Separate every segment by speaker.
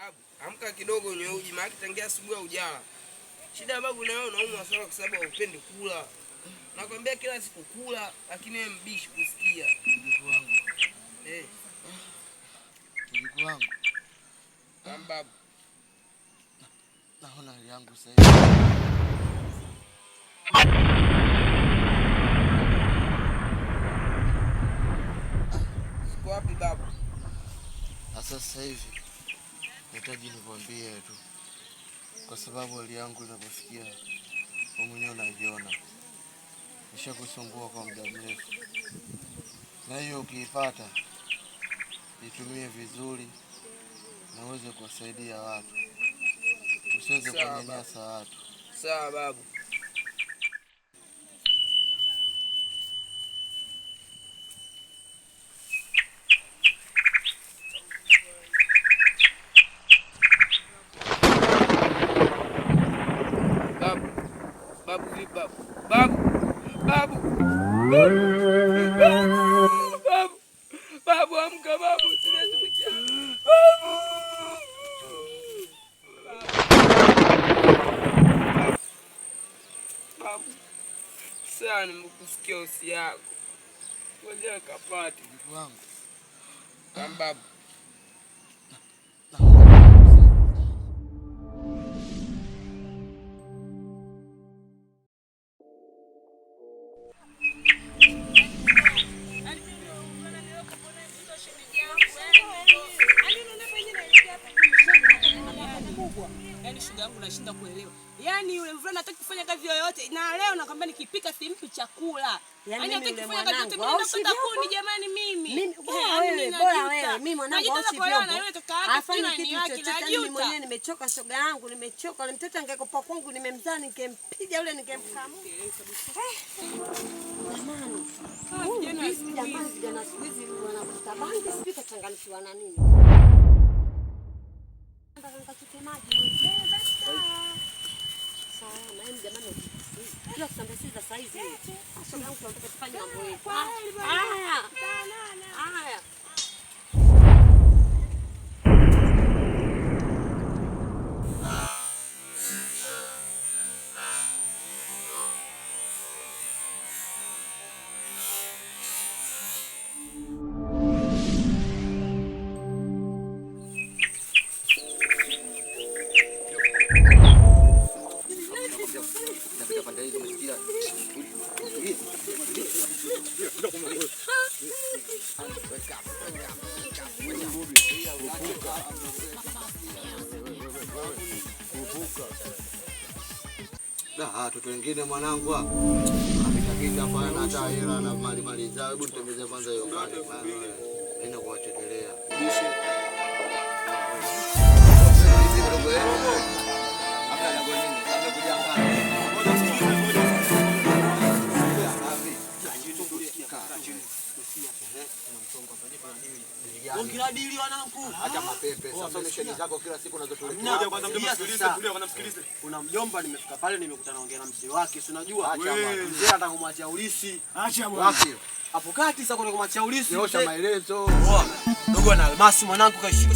Speaker 1: Babu, amka kidogo unywe uji, maana tangia asubuhi hujala. Shida babu na wewe unaumwa sana kwa sababu haupendi kula. Nakwambia kila siku kula, lakini wewe mbishi kusikia.
Speaker 2: Mjukuu wangu. Mjukuu wangu.
Speaker 1: Babu.
Speaker 2: Naona hali yangu sasa hivi.
Speaker 1: Siko wapi babu?
Speaker 2: Sasa hivi nahitaji nikwambie tu, kwa sababu hali yangu inapofikia wewe mwenyewe unajiona. Nishakusumbua kwa muda mrefu, na hiyo ukiipata itumie vizuri na uweze kuwasaidia watu, usiweze kunyanyasa watu.
Speaker 1: Sawa babu. Babu, amka babu, tunasikia. Babu, sasa nimekusikia usi yako. Ngoja kapate
Speaker 2: mjukuu wangu.
Speaker 1: Babu.
Speaker 3: Yaani shuga yangu nashinda kuelewa. Yaani yule mvulana hataki kufanya kazi yoyote na leo nakwambia nikipika simpi chakula. Yaani hataki kufanya kazi yoyote, mimi napata kuni jamani mimi.
Speaker 4: Bora wewe. Mimi mwanangu au sivyo. Afanye kitu chochote, mimi mwenyewe nimechoka shoga yangu, nimechoka. Yule mtoto angekopa kwangu nimemzaa ningempiga yule ningemkamua. Jamani, vijana siku hizi wanavuta bangi, sijui kachanganyikiwa na nini. Nikachukue maji. Sawa, na mimi jamani. Kila kusambasiza saa hizi. Shoga yangu tunataka tufanye mambo yetu. Haya.
Speaker 2: Watoto wengine mwanangu amekakita hapana hata hela na mali zao. Hebu nitembeze kwanza hiyo kadi bwana, nenda kuwachekelea.
Speaker 5: Ongea dili wanangu.
Speaker 2: Acha mapepe. Sasa misheni zako kila siku unazotuletea.
Speaker 5: Mmoja kwanza msikilize. Kuna mjomba nimefika pale nimekutana naongea na mzee wake, si unajua? Mzee anataka kumwachia ulisi. Acha bwana. Hapo kati sasa kuna kumwachia ulisi.
Speaker 2: Nyosha maelezo.
Speaker 5: Poa. Dogo na Almasi mwanangu kaishika.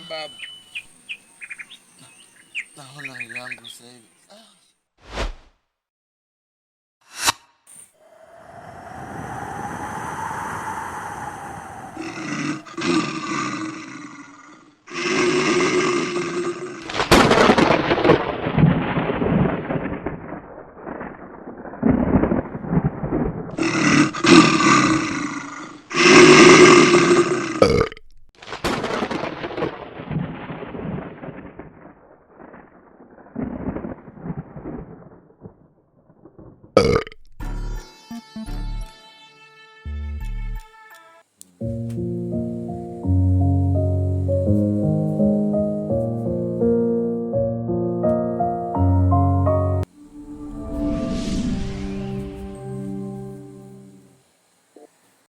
Speaker 1: Babu.
Speaker 2: Naona hali yangu sasa hivi.